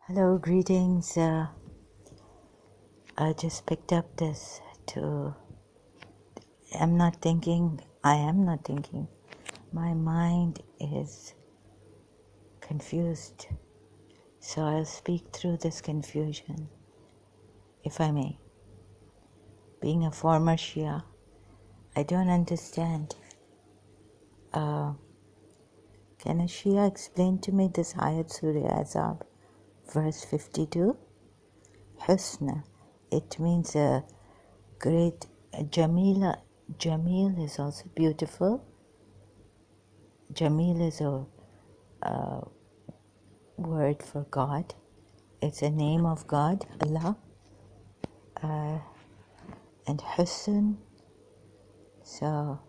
Hello, greetings. I just picked up this to. I am not thinking. My mind is confused. So I'll speak through this confusion, if I may. Being a former Shia, I don't understand. Can a Shia explain to me this ayat Surah Azab, verse 52? Husna. It means a great. Jamila. Jamil is also beautiful. Jamil is a word for God. It's a name of God, Allah. And Husn. So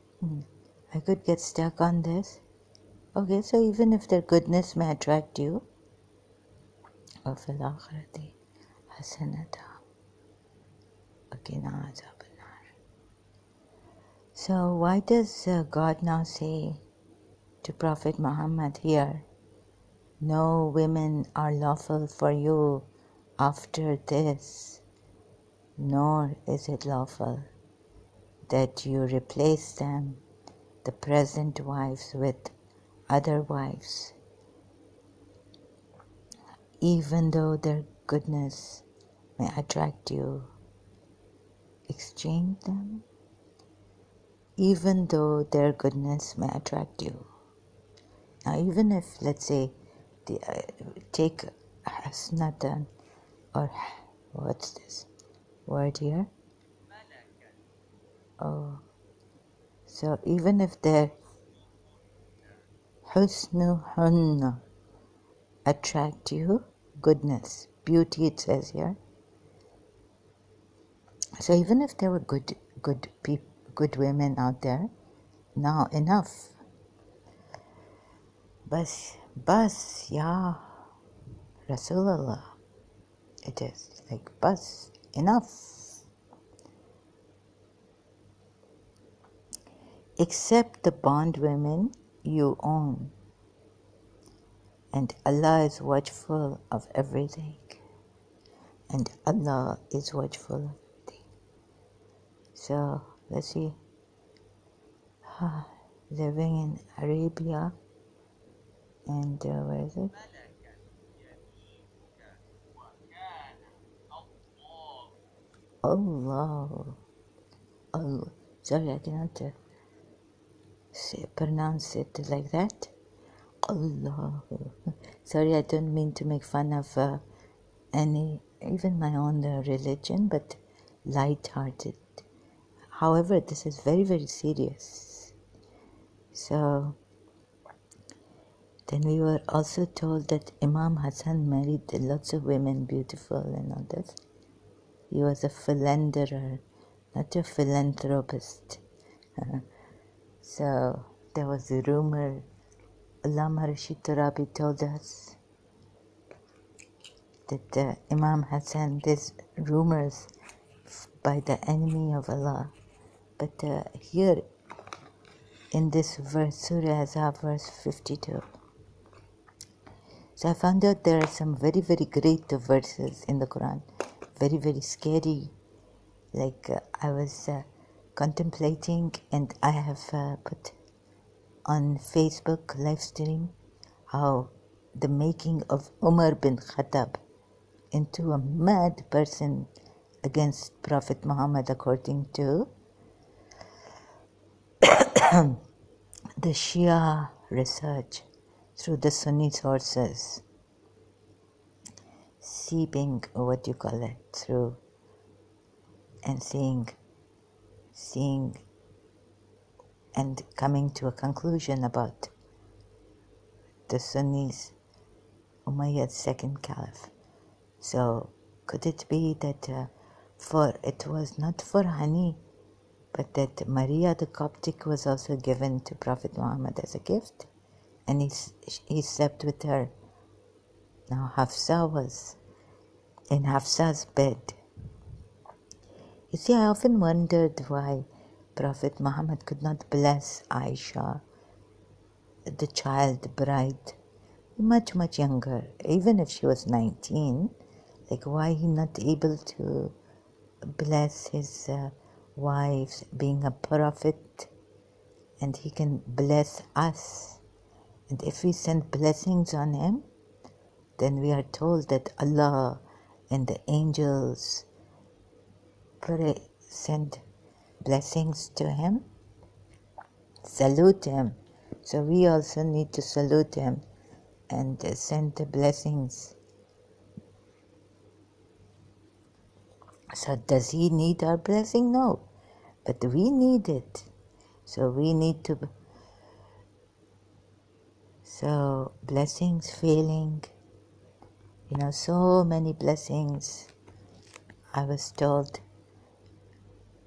I could get stuck on this. Okay, so even if their goodness may attract you, وَفِي الْآخِرَةِ حَسَنَةً وَقِنَا عَذَابَ النَّارِ. So why does God now say to Prophet Muhammad here, no women are lawful for you after this, nor is it lawful that you replace them, the present wives, with other wives, even though their goodness may attract you. Exchange them, even though their goodness may attract you. Now, even if, let's say, take hasnatan, or what's this word here? Oh, so even if their husnuhunna attract you, goodness, beauty, it says here. So even if there were good women out there, now enough. Bas, ya Rasulullah. It is like bas, enough. Except the bondwomen you own. And Allah is watchful of everything. And Allah is watchful of everything. So, let's see. Living in Arabia, and where is it? Allah. Allah. Sorry, I cannot pronounce it like that. Allah. Sorry, I don't mean to make fun of even my own religion, but light-hearted. However, this is very, very serious. So, then we were also told that Imam Hassan married lots of women, beautiful and all this. He was a philanderer, not a philanthropist. So, there was a rumor. Allama Rashid Turabi told us that Imam Hassan, there's rumors by the enemy of Allah. But here in this verse, Surah Azab, verse 52. So I found out there are some very, very great verses in the Quran. Very, very scary. Like I was contemplating, and I have put on Facebook live stream how the making of Umar bin Khattab into a mad person against Prophet Muhammad, according to the Shia research through the Sunni sources, seeping, through and seeing and coming to a conclusion about the Sunnis, Umayyad's second caliph. So could it be that it was not for honey, but that Maria the Coptic was also given to Prophet Muhammad as a gift, and he slept with her. Now Hafsa was in Hafsa's bed. You see, I often wondered why Prophet Muhammad could not bless Aisha, the child bride, much, much younger. Even if she was 19, like why he not able to bless his wives being a prophet, and he can bless us. And if we send blessings on him, then we are told that Allah and the angels send blessings to him, salute him. So we also need to salute him and send the blessings. So does he need our blessing? No, but we need it. So we need to. So blessings failing, so many blessings. I was told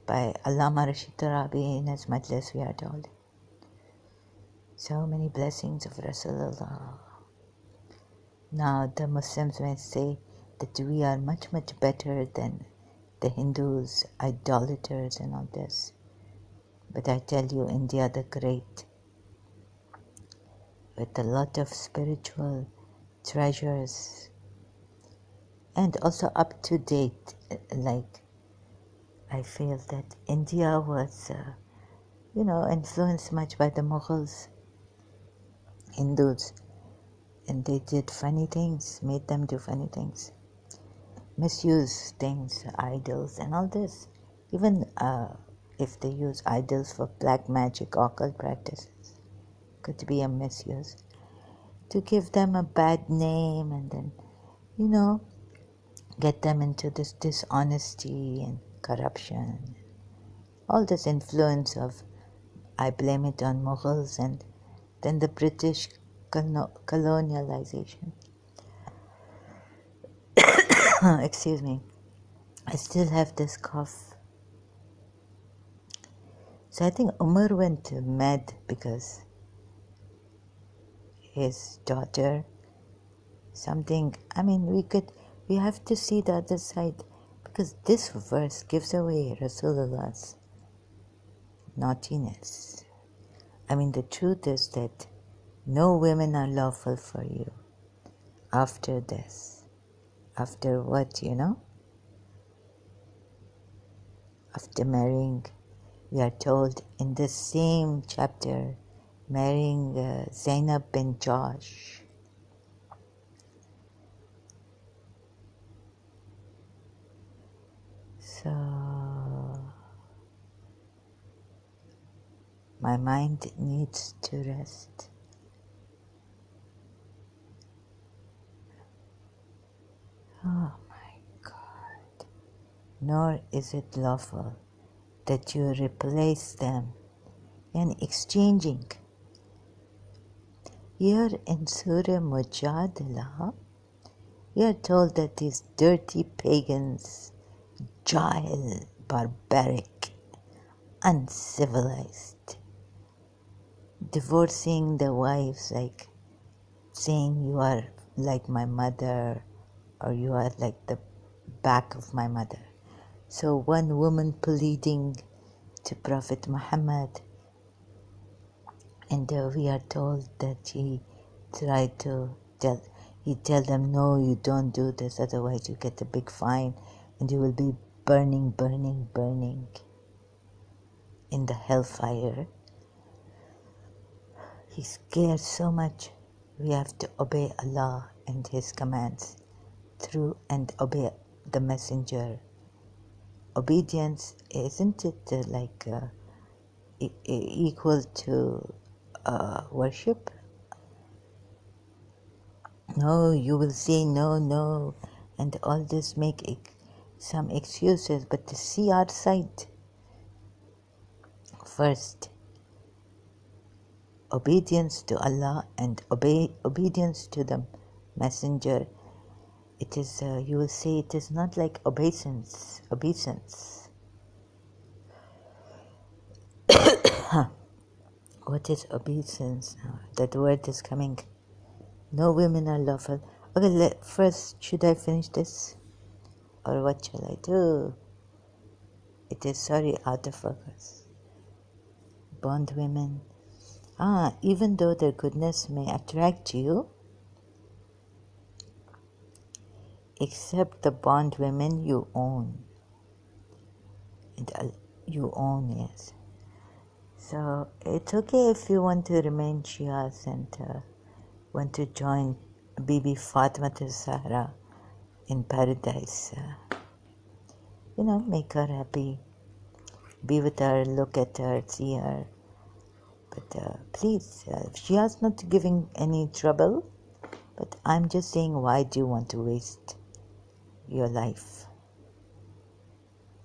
by Allama Rashid Tarabi in his majlis, we are told. So many blessings of Rasulullah. Now the Muslims may say that we are much, much better than the Hindus, idolaters and all this. But I tell you, India the Great, with a lot of spiritual treasures and also up to date, like I feel that India was, influenced much by the Mughals, Hindus, and they did funny things, made them do funny things, misuse things, idols and all this. Even if they use idols for black magic, occult practices, could be a misuse. To give them a bad name and then, get them into this dishonesty and corruption. All this influence of, I blame it on Mughals and then the British colonialization. Excuse me. I still have this cough. So I think Umar went mad because his daughter, we have to see the other side, because this verse gives away Rasulullah's naughtiness. The truth is that no women are lawful for you after this. After what, After marrying, we are told in this same chapter, marrying Zainab bin Josh. So, my mind needs to rest. Oh my God. Nor is it lawful that you replace them in exchanging. Here in Surah Mujadila, we are told that these dirty pagans, jahil, barbaric, uncivilized, divorcing their wives, like saying you are like my mother or you are like the back of my mother. So one woman pleading to Prophet Muhammad, and we are told that he tried to tell them, no, you don't do this, otherwise you get a big fine and you will be burning in the hellfire. He scares so much. We have to obey Allah and His commands through and obey the messenger. Obedience, isn't it equal to worship? No, you will say no, and all this make some excuses, but to see our side first. Obedience to Allah and obedience to the messenger. It is, you will say, it is not like obeisance. What is obeisance? That word is coming. No women are lawful. Okay, first, should I finish this? Or what shall I do? It is, out of focus. Bond women. Even though their goodness may attract you, except the bondwomen you own. And you own, yes. So it's okay if you want to remain Shias and want to join Bibi Fatima Zahra in paradise. Make her happy. Be with her, look at her, see her. But please, Shia's not giving any trouble. But I'm just saying, why do you want to waste your life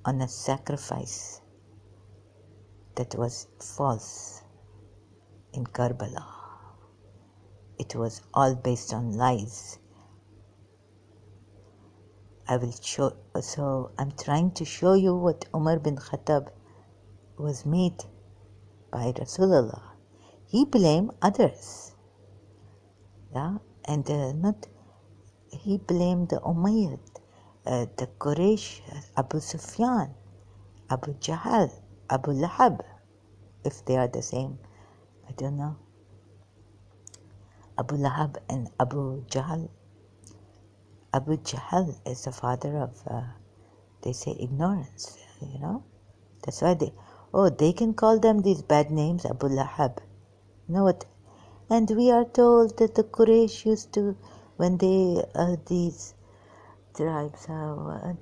on a sacrifice that was false in Karbala? It was all based on lies. So I'm trying to show you what Umar bin Khattab was made by Rasulullah. He blamed others. Yeah, and he blamed the Umayyad, the Quraysh, Abu Sufyan, Abu Jahl, Abu Lahab, if they are the same, I don't know. Abu Lahab and Abu Jahl. Abu Jahl is the father of, they say, ignorance, That's why they can call them these bad names, Abu Lahab. You know what? And we are told that the Quraysh used to, when these tribes,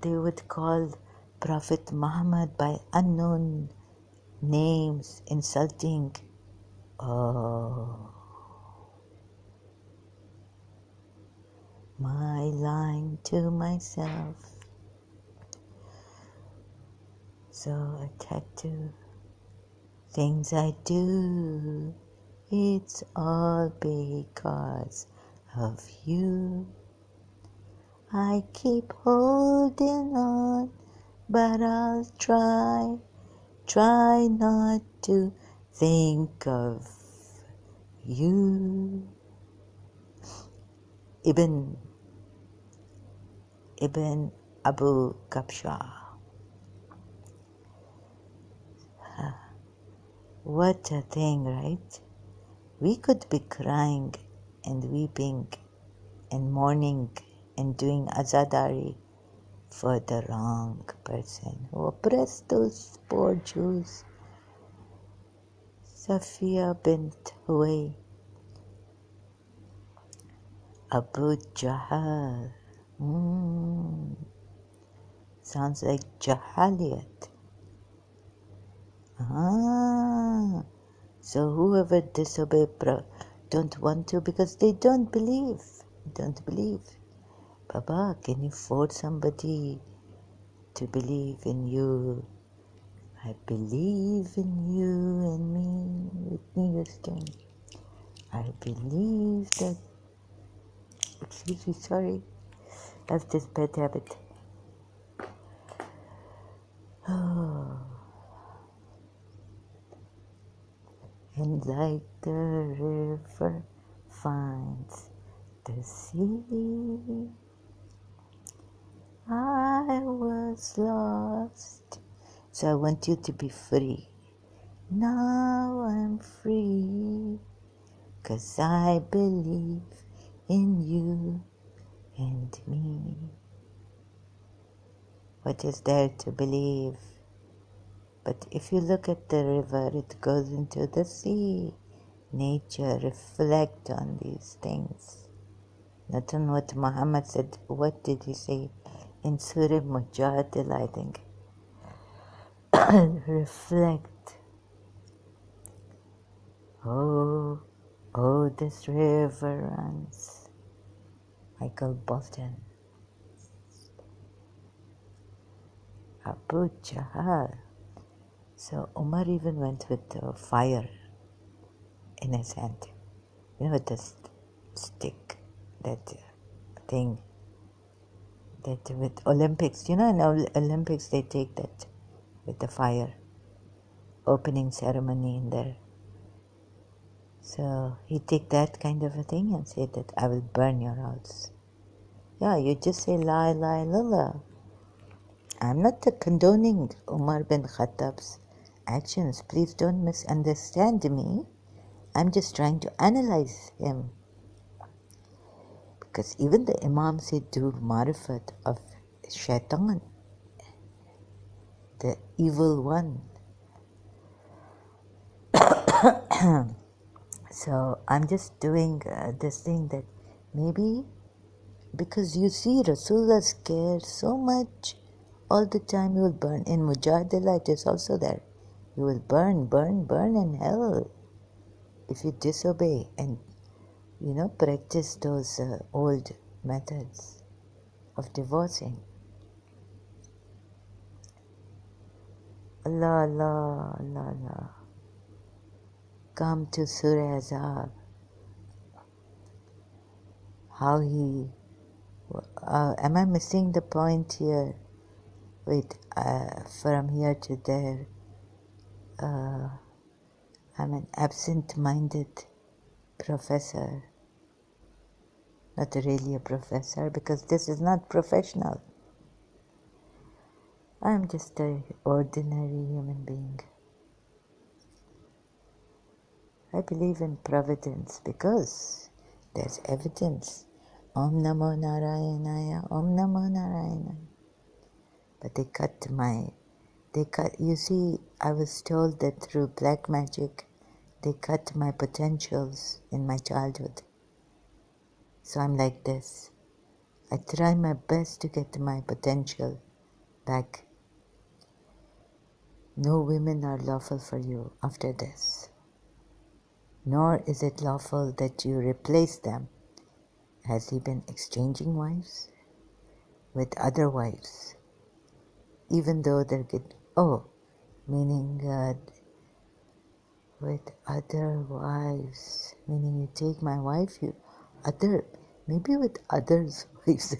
they would call Prophet Muhammad by unknown names, insulting. Oh, my line to myself. So I tattoo things I do. It's all because of you. I keep holding on, but I'll try not to think of you. Ibn Abu Kabsha. What a thing, right? We could be crying and weeping and mourning and doing azadari for the wrong person who oppressed those poor Jews. Safiya bint Huway, Abu Jahl. Sounds like Jahaliyat. So whoever disobey don't want to because they don't believe. Baba, can you force somebody to believe in you? I believe in you and me, Whitney Houston. I believe that. Excuse me, sorry. I have this bad habit. Oh. And like the river finds the sea, I was lost. So I want you to be free. Now I'm free, 'cause I believe in you and me. What is there to believe? But if you look at the river, it goes into the sea. Nature, reflect on these things. Not on what Muhammad said. What did he say in Surah Mujadila, I think? Reflect. Oh, this river runs. Michael Bolton. Abu Jahl. So Umar even went with fire in his hand. With the stick, that thing. That with Olympics, in Olympics they take that with the fire. Opening ceremony in there. So he take that kind of a thing and say that I will burn your house. Yeah, you just say la ilaha illallah. I'm not condoning Umar bin Khattab's actions. Please don't misunderstand me. I'm just trying to analyze him. Because even the Imam said, do marifat of shaitan, the evil one. So I'm just doing this thing that maybe because you see Rasulullah scared so much all the time, you will burn. In Mujadila it is also there. You will burn, burn, burn in hell if you disobey and practice those old methods of divorcing. Allah, Allah, Allah, Allah. Come to Surah Azab. How he... am I missing the point here? Wait, from here to there. I'm an absent-minded professor. Not really a professor, because this is not professional. I'm just an ordinary human being. I believe in providence because there's evidence. Om Namo Narayanaya, Om Namo Narayana. But you see, I was told that through black magic, they cut my potentials in my childhood. So I'm like this. I try my best to get my potential back. No women are lawful for you after this. Nor is it lawful that you replace them. Has he been exchanging wives? With other wives? Even though they're good. Oh, meaning with other wives. Meaning you take my wife, maybe with others' wives.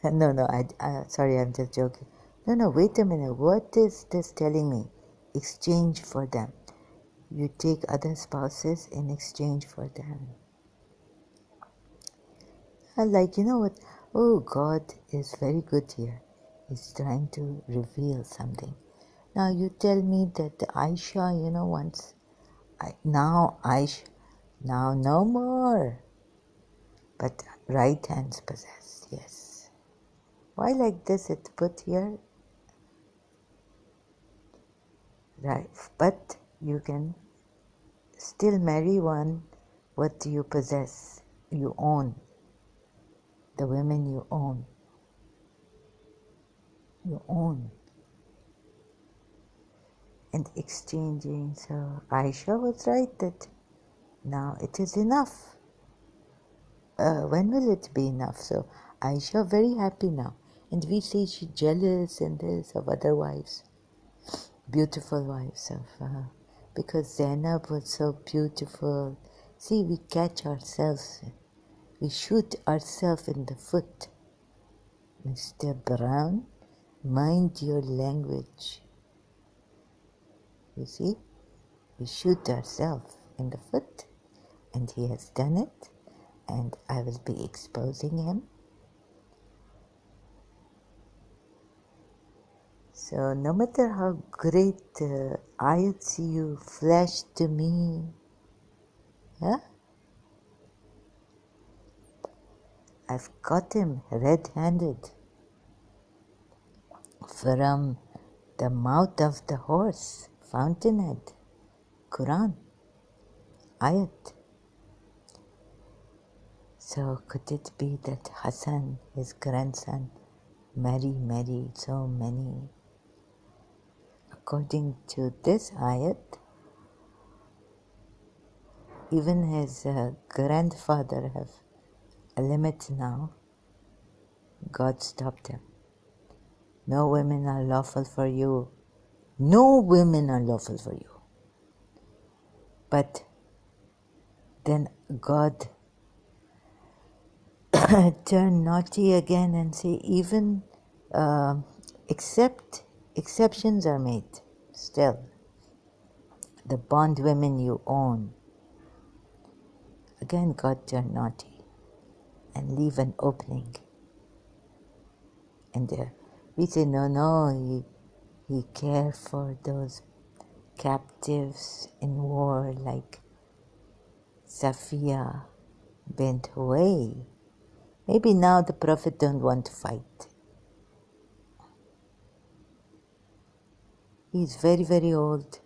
No, sorry, I'm just joking. No, wait a minute. What is this telling me? Exchange for them. You take other spouses in exchange for them. I'm like, you know what? Oh, God is very good here. He's trying to reveal something. Now you tell me that Aisha, once, now no more. But right hands possess, yes. Why like this it's put here? Right, but you can still marry one. What do you possess? You own. The women you own. You own. And exchanging. So Aisha was right that now it is enough. When will it be enough? So Aisha very happy now. And we say she's jealous and this of other wives. Beautiful wives of because Zainab was so beautiful. See, we catch ourselves. We shoot ourselves in the foot. Mr. Brown, mind your language. You see, we shoot ourselves in the foot, and he has done it, and I will be exposing him. So no matter how great ayats you flash to me, I've got him red-handed from the mouth of the horse, fountainhead, Quran, ayat. So could it be that Hassan, his grandson, married so many? According to this ayat, even his grandfather have a limit now. God stopped him. No women are lawful for you. No women are lawful for you. But then God turned naughty again and say even exceptions are made still. The bond women you own. Again God turned naughty and leave an opening. And we say no, he cared for those captives in war like Safiya bint Huway. Maybe now the Prophet don't want to fight. He's very, very old.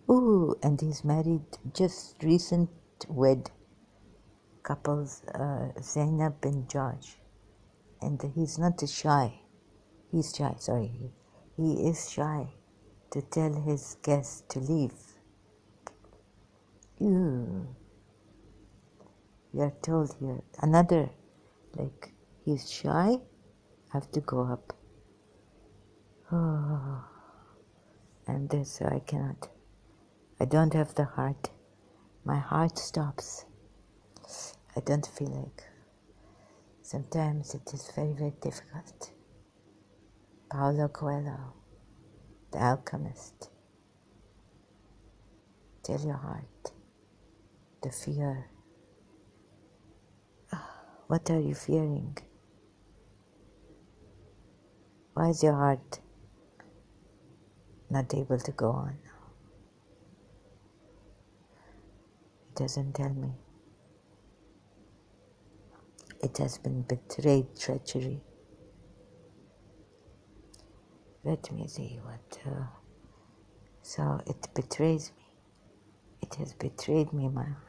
Ooh, and he's married, just recent wed couples, Zainab and George. And he's not shy. He's shy, sorry. He is shy to tell his guests to leave. Ooh. We are told here. Another, like, he's shy, have to go up. Oh. And this, I cannot. I don't have the heart. My heart stops. I don't feel like. Sometimes it is very, very difficult. Paulo Coelho, The Alchemist. Tell your heart, the fear. What are you fearing? Why is your heart not able to go on? It doesn't tell me. It has been betrayed, treachery. Let me see what. So it betrays me. It has betrayed me, my heart.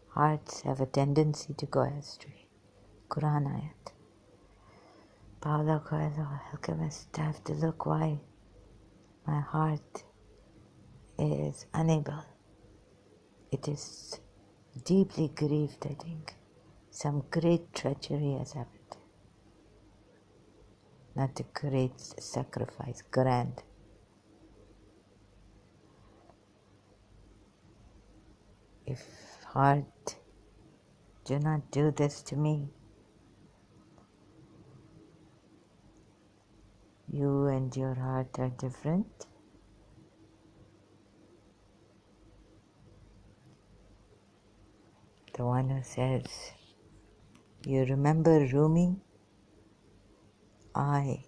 Hearts have a tendency to go astray. Quran ayat. Paulo Coelho, Alchemist. I have to look why my heart is unable. It is deeply grieved, I think. Some great treachery has happened. Not a great sacrifice, grand. If heart, do not do this to me. You and your heart are different. The one who says, you remember Rumi?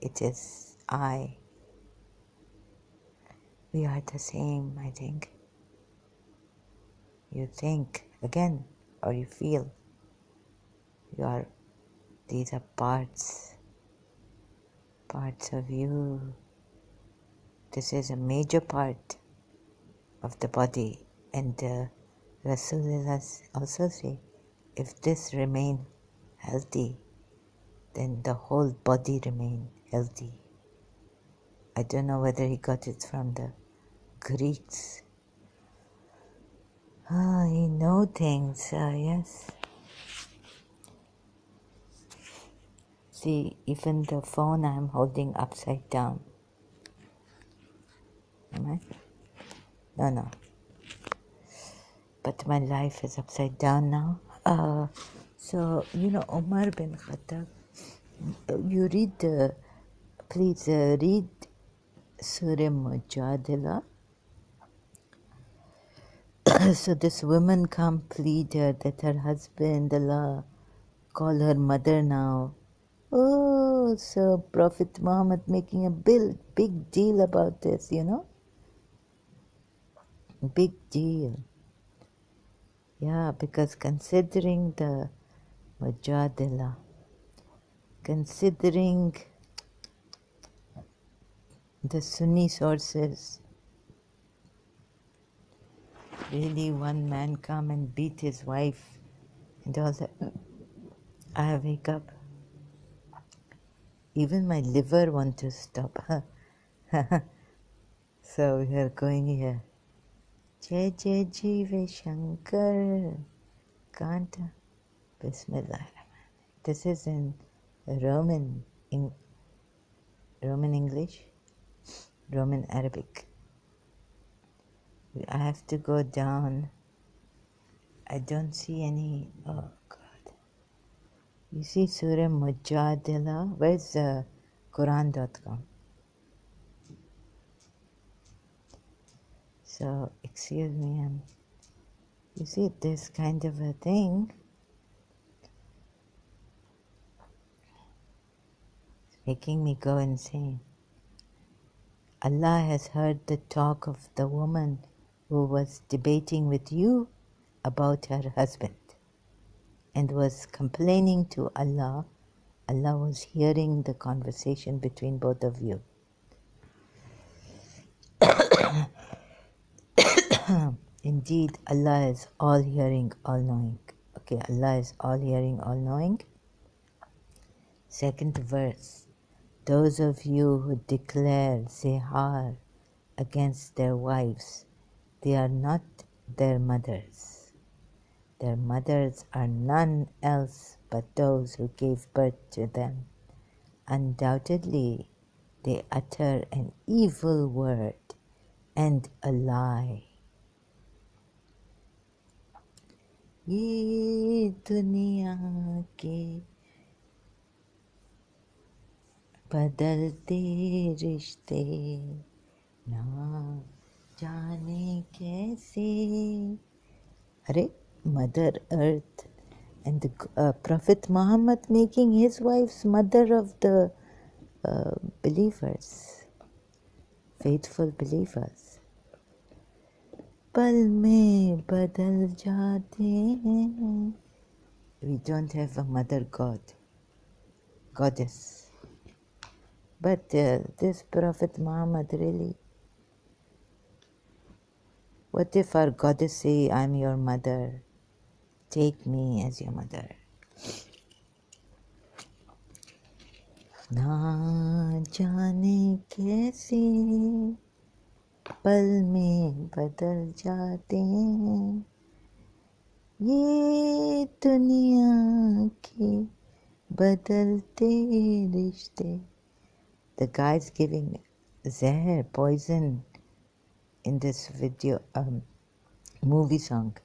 It is I. We are the same, I think. You think again, or you feel. These are parts of you. This is a major part of the body. And Rasulullah also say, if this remain healthy, then the whole body remain healthy. I don't know whether he got it from the Greeks. He know things, yes. See, even the phone I'm holding upside down. Am I? No. But my life is upside down now. So, Omar bin Khattab, you read, please read Surah Mujadila. So this woman can't plead her that her husband, Allah, call her mother now. Oh, so Prophet Muhammad making a big deal about this, Big deal. Yeah, because considering the Mujadila, considering the Sunni sources, really one man come and beat his wife and all that. I wake up. Even my liver wants to stop. So we are going here. Jai Jai Jive Shankar. Kanta. Bismillah. This is in Roman English, Roman Arabic. I have to go down. I don't see any. Oh God. You see Surah Mujadila? Where's Quran.com? So, excuse me, you see this kind of a thing. It's making me go insane. Allah has heard the talk of the woman who was debating with you about her husband. and was complaining to Allah, Allah was hearing the conversation between both of you. Indeed, Allah is all hearing, all knowing. Okay, Allah is all hearing, all knowing. Second verse. Those of you who declare zihar against their wives, they are not their mothers. Their mothers are none else but those who gave birth to them. Undoubtedly, they utter an evil word and a lie. ये दुनिया के बदलते रिश्ते ना जाने कैसे. अरे, Mother Earth and the Prophet Muhammad making his wife's mother of the believers, faithful believers. पल में बदल जाते हैं. We don't have a mother god, goddess. But this Prophet Muhammad really, what if our goddess say, I'm your mother, take me as your mother. ना जाने कैसे पल में बदल जाते हैं ये दुनिया के बदलते रिश्ते. The guy's giving zehar, poison, in this video, movie song,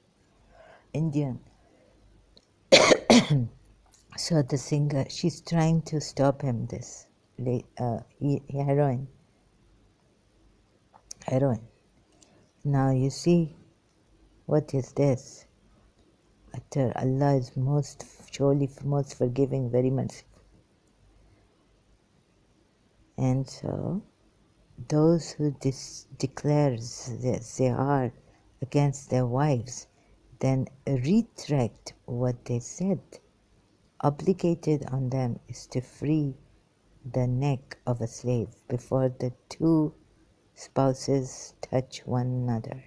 Indian. So the singer, she's trying to stop him, this heroine. Now you see, what is this? Allah is surely most forgiving, very merciful. And so, those who declare zihar against their wives, then retract what they said. Obligated on them is to free the neck of a slave before the two spouses touch one another.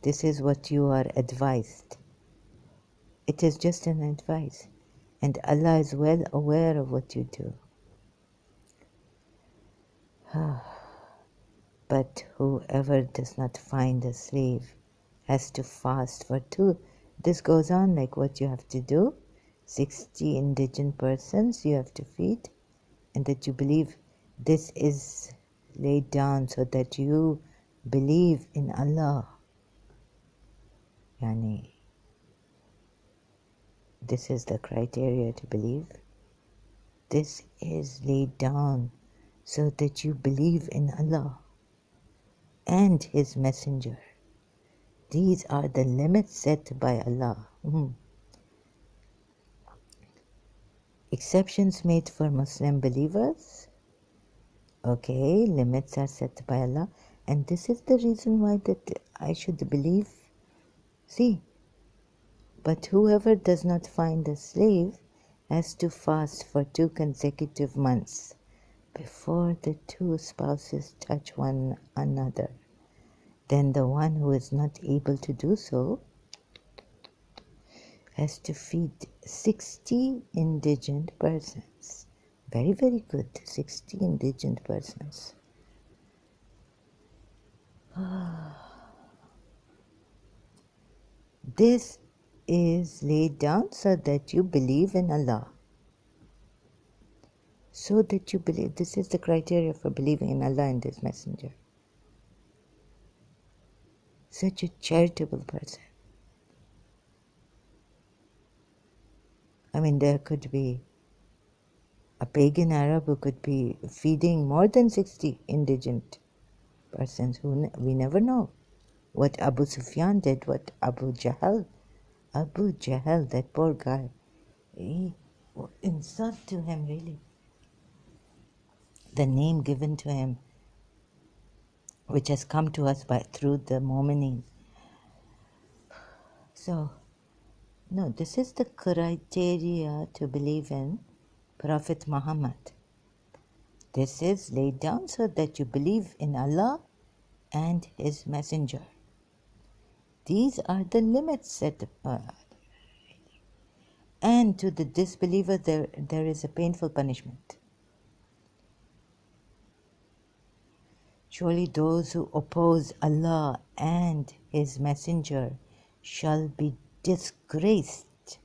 This is what you are advised. It is just an advice, and Allah is well aware of what you do. But whoever does not find a slave has to fast for 2. This goes on like what you have to do. 60 indigent persons you have to feed, and that you believe this is laid down so that you believe in Allah. Yani, this is the criteria to believe. This is laid down so that you believe in Allah and His Messenger. These are the limits set by Allah. Exceptions made for Muslim believers. Okay, limits are set by Allah, and this is the reason why that I should believe. See, but whoever does not find a slave has to fast for 2 consecutive months before the 2 spouses touch one another. Then the one who is not able to do so has to feed 60 indigent persons. Very, very good. 60 indigent persons. This is laid down so that you believe in Allah. So that you believe. This is the criteria for believing in Allah and His Messenger. Such a charitable person. I mean, there could be a pagan Arab who could be feeding more than 60 indigent persons. We never know what Abu Sufyan did, what Abu Jahl, that poor guy. Insult to him, really. The name given to him, which has come to us through the Mu'mineen. So, no, this is the criteria to believe in Prophet Muhammad. This is laid down so that you believe in Allah and His Messenger. These are the limits set. And to the disbeliever, there is a painful punishment. Surely those who oppose Allah and His Messenger shall be disgraced,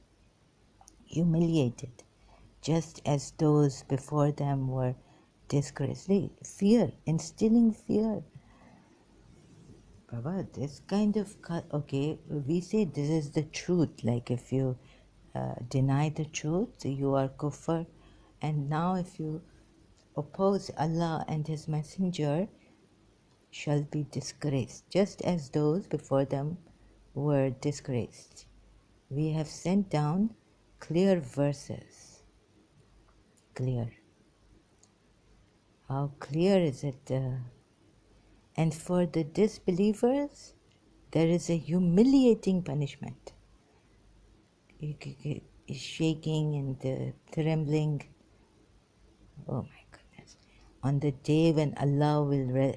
humiliated, just as those before them were disgraced. Fear, instilling fear. Baba, this kind of, okay, we say this is the truth. Like if you deny the truth, you are kufr. And now if you oppose Allah and His Messenger, shall be disgraced, just as those before them were disgraced. We have sent down clear verses. Clear. How clear is it? And for the disbelievers, there is a humiliating punishment. Shaking and trembling. Oh my goodness. On the day when Allah will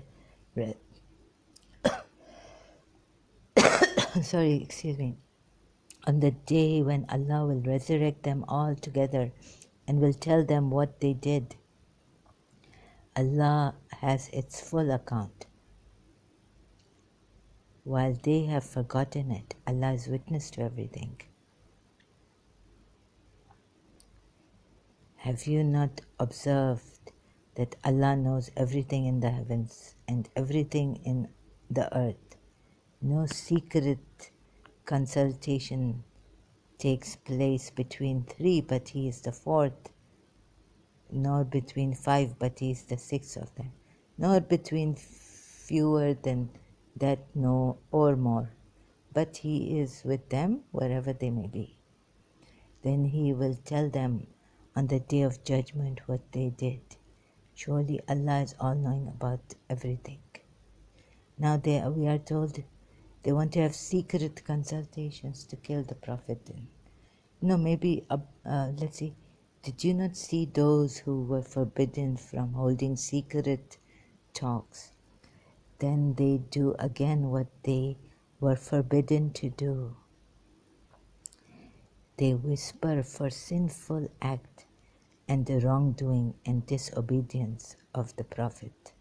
sorry, excuse me. On the day when Allah will resurrect them all together and will tell them what they did. Allah has its full account. While they have forgotten it, Allah is witness to everything. Have you not observed that Allah knows everything in the heavens and everything in the earth? No secret consultation takes place between three, but He is the fourth, nor between five, but He is the sixth of them, nor between fewer than that, no, or more, but He is with them wherever they may be. Then He will tell them on the day of judgment what they did. Surely Allah is all-knowing about everything. Now we are told they want to have secret consultations to kill the Prophet. No, maybe, let's see, did you not see those who were forbidden from holding secret talks? Then they do again what they were forbidden to do. They whisper for sinful act and the wrongdoing and disobedience of the Prophet.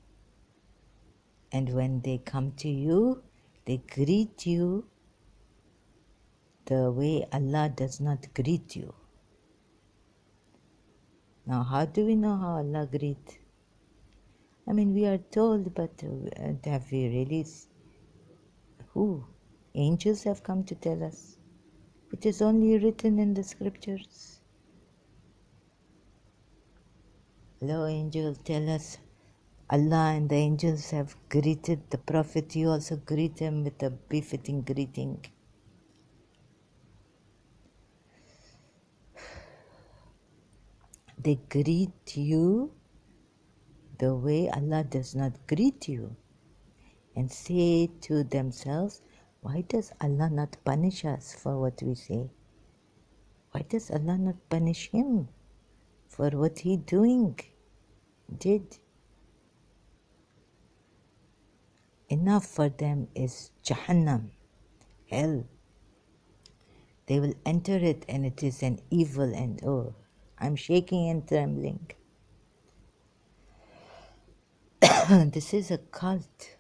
And when they come to you, they greet you the way Allah does not greet you. Now, how do we know how Allah greets? I mean, we are told, but have we really? Who? Angels have come to tell us. It is only written in the scriptures. Hello, angel, tell us. Allah and the angels have greeted the Prophet. You also greet him with a befitting greeting. They greet you the way Allah does not greet you, and say to themselves, why does Allah not punish us for what we say? Why does Allah not punish him for what he did? Enough for them is Jahannam, hell. They will enter it and it is an evil, and oh, I'm shaking and trembling. This is a cult.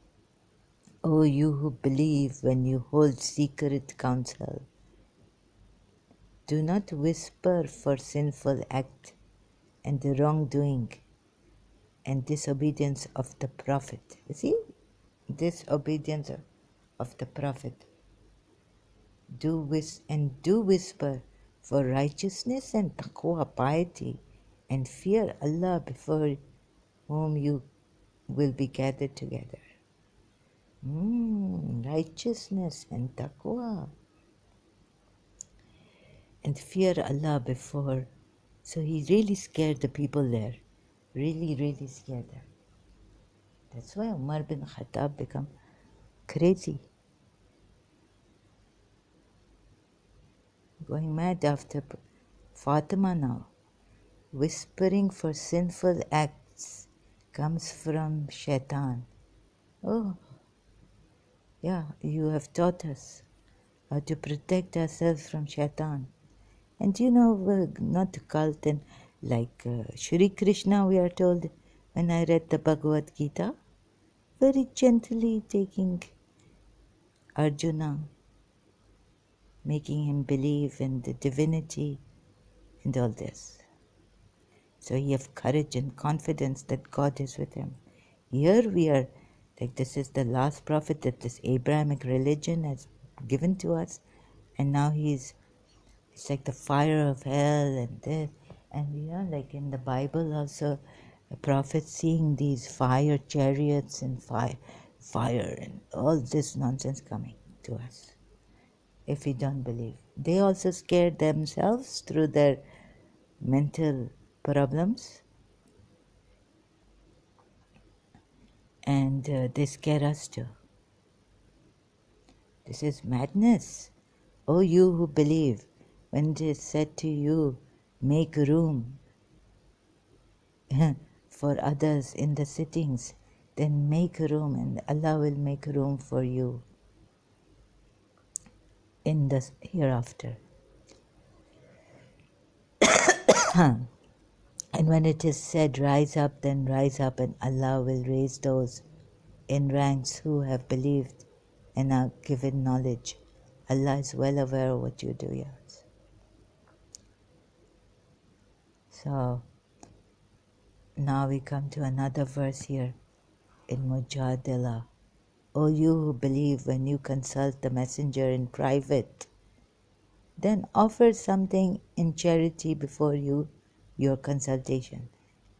Oh, you who believe when you hold secret counsel, do not whisper for sinful act and the wrongdoing and disobedience of the Prophet. You see? Disobedience of the Prophet. Do whisper for righteousness and taqwa, piety, and fear Allah before whom you will be gathered together. Righteousness and taqwa. And fear Allah before. So He really scared the people there. Really, really scared them. That's why Umar bin Khattab became crazy. going mad after Fatima now. Whispering for sinful acts comes from Shaitan. Oh, yeah, you have taught us how to protect ourselves from Shaitan. And we're not a cult, and like Shri Krishna, we are told, when I read the Bhagavad Gita, very gently taking Arjuna, making him believe in the divinity and all this. So he have courage and confidence that God is with him. Here we are, like this is the last prophet that this Abrahamic religion has given to us, and now it's like the fire of hell and this, and like in the Bible also, the prophet seeing these fire chariots and fire and all this nonsense coming to us. If we don't believe, they also scare themselves through their mental problems, and they scare us too. This is madness. O you who believe, when it is said to you, make room for others in the sittings, then make room and Allah will make room for you in the hereafter. And when it is said, rise up, then rise up, and Allah will raise those in ranks who have believed and are given knowledge. Allah is well aware of what you do, yes. So now we come to another verse here in Mujadila. O you who believe, when you consult the messenger in private, then offer something in charity before your consultation.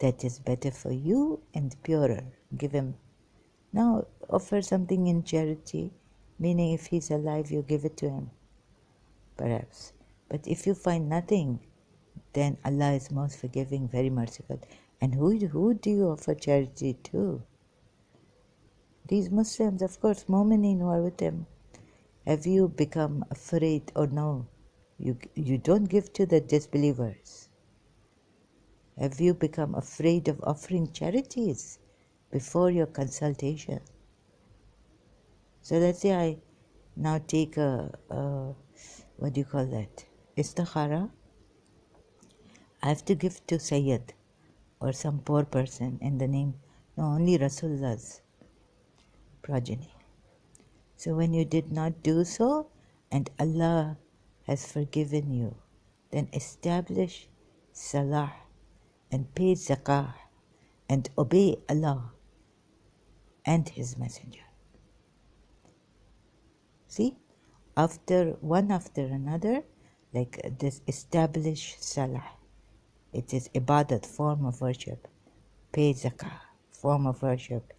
That is better for you and purer. Give him. Now offer something in charity, meaning if he's alive, you give it to him, perhaps. But if you find nothing, then Allah is most forgiving, very merciful. And who do you offer charity to? These Muslims, of course, Mu'mineen who are with him. Have you become afraid or no? You don't give to the disbelievers. Have you become afraid of offering charities before your consultation? So let's say I now take what do you call that? Istikhara. I have to give to Sayyid or some poor person in the name, no, only Rasulullah's progeny. So when you did not do so and Allah has forgiven you, then establish salah and pay zakah and obey Allah and His Messenger. See, one after another, like this, establish salah. It is ibadat, form of worship. Pay zakah, form of worship.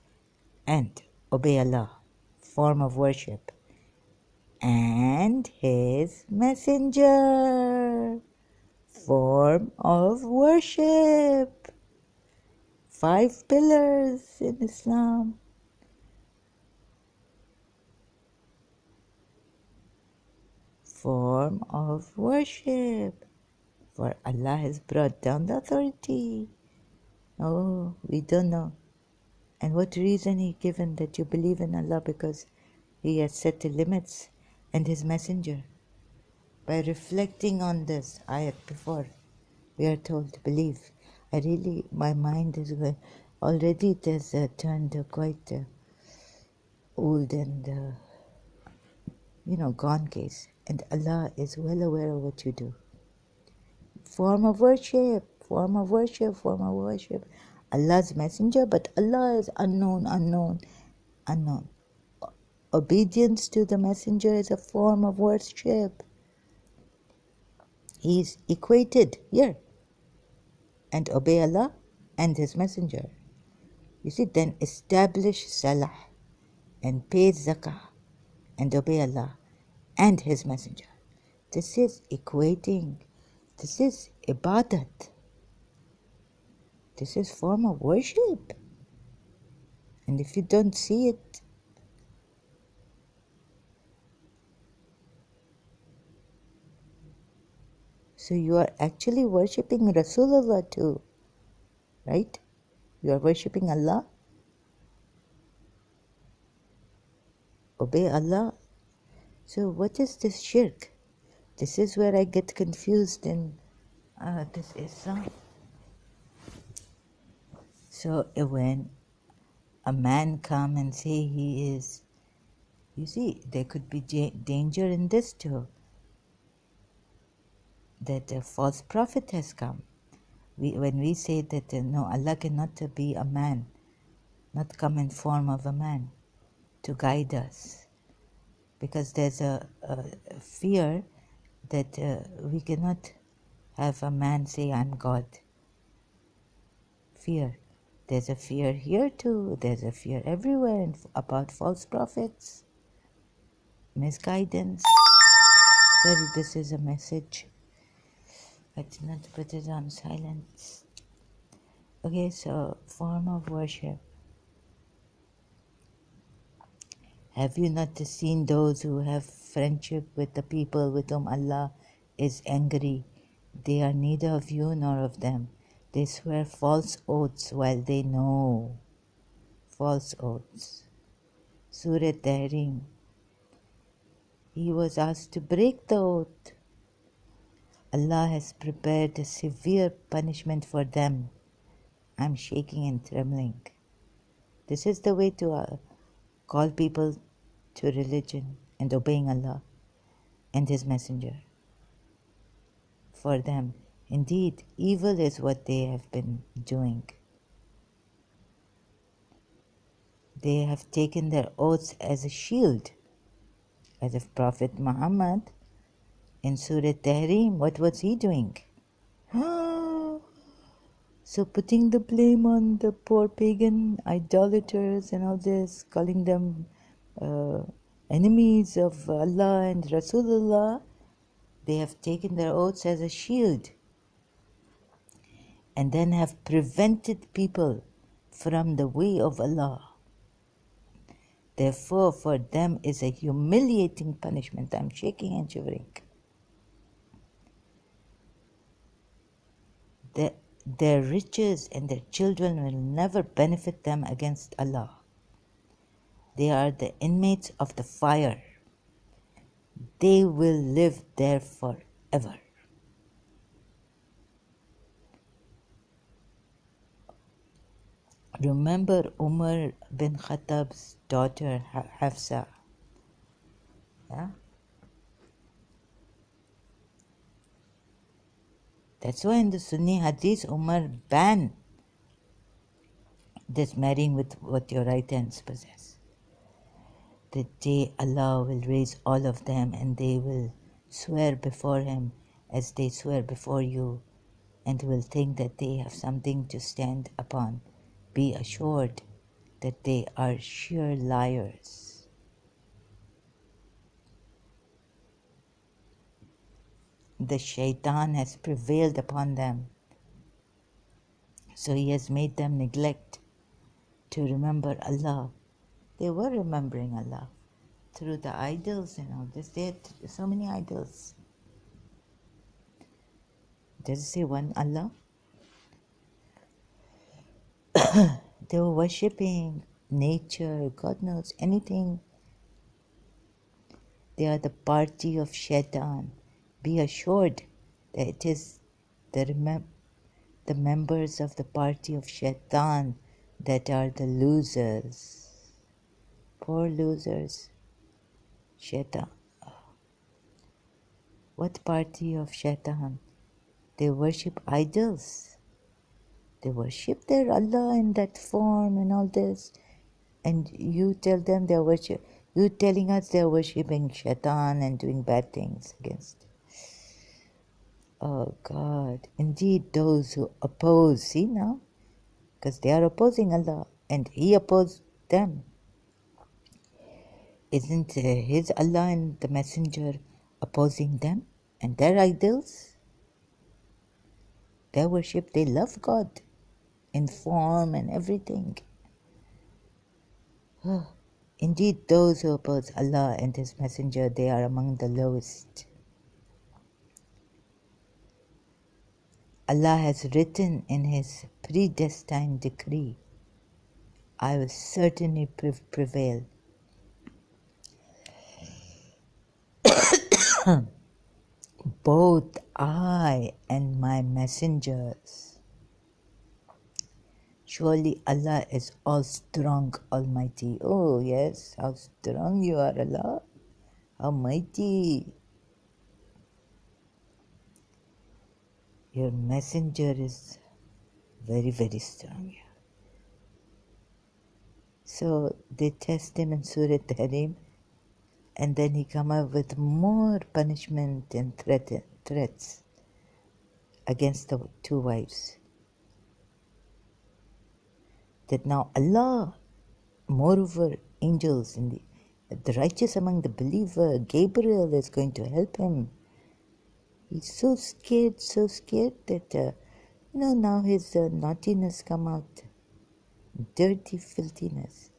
And obey Allah, form of worship. And His Messenger, form of worship. 5 pillars in Islam. Form of worship. For Allah has brought down the authority. Oh, we don't know. And what reason He given that you believe in Allah? Because He has set the limits and His Messenger. By reflecting on this ayat before, we are told to believe. My mind is going, already it has turned quite old and, gone case. And Allah is well aware of what you do. Form of worship, form of worship, form of worship. Allah's messenger, but Allah is unknown. Obedience to the messenger is a form of worship. He is equated here. And obey Allah and His messenger. You see, then establish salah and pay zakah and obey Allah and His messenger. This is equating. This is ibadat. This is form of worship. And if you don't see it, So you are actually worshipping Rasulullah too, right? You are worshipping Allah. Obey Allah. So what is this shirk? This is where I get confused in this Islam. So when a man come and say he is, you see, there could be danger in this too, that a false prophet has come. When we say that no, Allah cannot be a man, not come in form of a man to guide us, because there's a fear that we cannot have a man say, I'm God. Fear. There's a fear here too. There's a fear everywhere about false prophets, misguidance. Sorry, this is a message. I did not put it on silence. Okay, so form of worship. Have you not seen those who have friendship with the people with whom Allah is angry? They are neither of you nor of them. They swear false oaths while they know. False oaths. Surah Tahrim. He was asked to break the oath. Allah has prepared a severe punishment for them. I'm shaking and trembling. This is the way to call people to religion and obeying Allah and His Messenger. For them, indeed, evil is what they have been doing. They have taken their oaths as a shield. As if Prophet Muhammad in Surah Tahrim, what was he doing? So putting the blame on the poor pagan idolaters and all this, calling them enemies of Allah and Rasulullah, they have taken their oaths as a shield and then have prevented people from the way of Allah. Therefore, for them is a humiliating punishment. I'm shaking and shivering. Their riches and their children will never benefit them against Allah. They are the inmates of the fire. They will live there forever. Remember Umar bin Khattab's daughter Hafsa. Yeah? That's why in the Sunni Hadith, Umar banned this marrying with what your right hands possess. The day Allah will raise all of them and they will swear before Him as they swear before you and will think that they have something to stand upon. Be assured that they are sheer liars. The shaitan has prevailed upon them, so he has made them neglect to remember Allah. They were remembering Allah through the idols and all this. They had so many idols. Does it say one Allah? They were worshipping nature, God knows, anything. They are the party of shaitan. Be assured that it is the members of the party of shaitan that are the losers. Poor losers. Shaitan. What party of shaitan? They worship idols. They worship their Allah in that form and all this. And you tell them they're you telling us they're worshipping shaitan and doing bad things against. Oh God, indeed those who oppose, see now, because they are opposing Allah and He opposed them. Isn't His Allah and the Messenger opposing them and their idols? Their worship, they love God in form and everything. Indeed, those who oppose Allah and His Messenger, they are among the lowest. Allah has written in His predestined decree, I will certainly prevail. Both I and my messengers. Surely Allah is all strong, almighty. Oh yes, how strong you are, Allah. How mighty. Your messenger is very, very strong. So they test him in Surah Tahrim, and then he come up with more punishment and threats against the two wives. That now Allah, moreover, angels in the righteous among the believer, Gabriel is going to help him. He's so scared that now his naughtiness come out, dirty filthiness.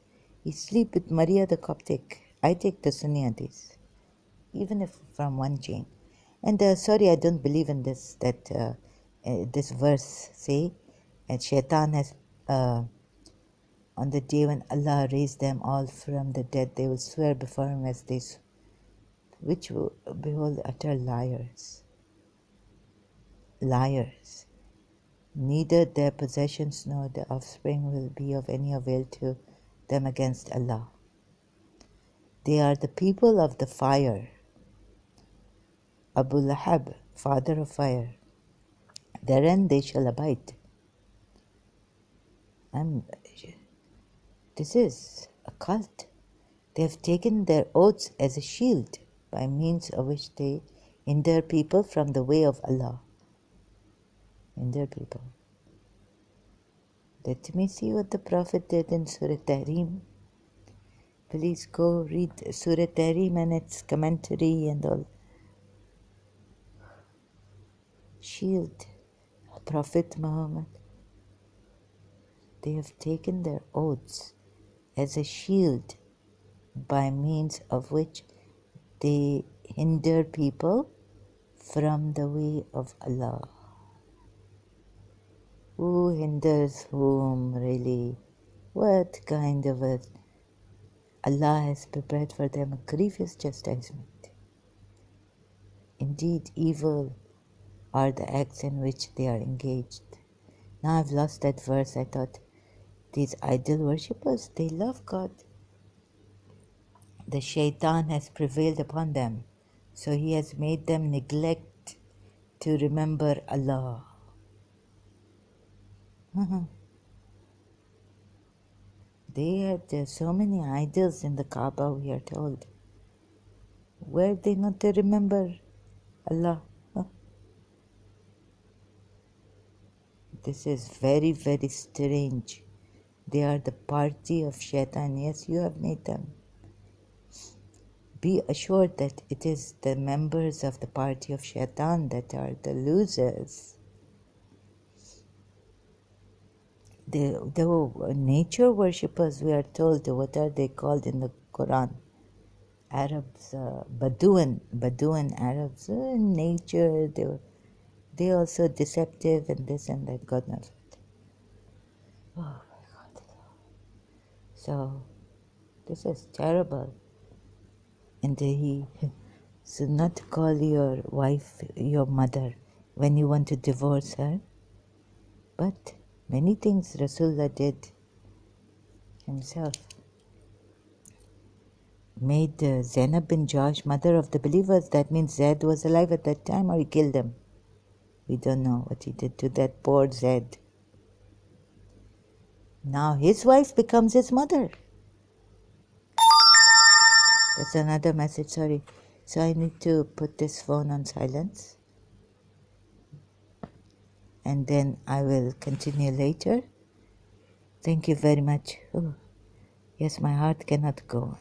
He sleep with Maria the Coptic. I take the Sunni hadith, even if from one chain. And sorry, I don't believe in this, that this verse say, and Shaitan has, on the day when Allah raised them all from the dead, they will swear before Him as they, which will behold utter liars. Liars. Neither their possessions nor their offspring will be of any avail to them against Allah. They are the people of the fire. Abu Lahab, father of fire. Therein they shall abide. And this is a cult. They have taken their oaths as a shield, by means of which they hinder people from the way of Allah. Hinder people. Let me see what the Prophet did in Surah Tahrim. Please go read Surah Tahrim and its commentary and all. Shield. Prophet Muhammad. They have taken their oaths as a shield, by means of which they hinder people from the way of Allah. Who hinders whom, really? What kind of a... Allah has prepared for them a grievous chastisement. Indeed, evil are the acts in which they are engaged. Now I've lost that verse. I thought, these idol worshippers, they love God. The shaitan has prevailed upon them, so he has made them neglect to remember Allah. They had so many idols in the Kaaba, we are told. Were they not to remember Allah? This is very, very strange. They are the party of shaitan. Yes, you have made them. Be assured that it is the members of the party of shaitan that are the losers. The nature worshippers, we are told, what are they called in the Quran? Arabs, Bedouin Arabs, nature, they also deceptive and this and that, God knows what. Oh my God. So, this is terrible. And he should not call your wife your mother when you want to divorce her. But many things Rasulullah did himself. Made Zainab bin Josh mother of the believers. That means Zaid was alive at that time, or he killed him. We don't know what he did to that poor Zaid. Now his wife becomes his mother. That's another message, sorry. So I need to put this phone on silence. And then I will continue later. Thank you very much. Oh, yes, my heart cannot go on.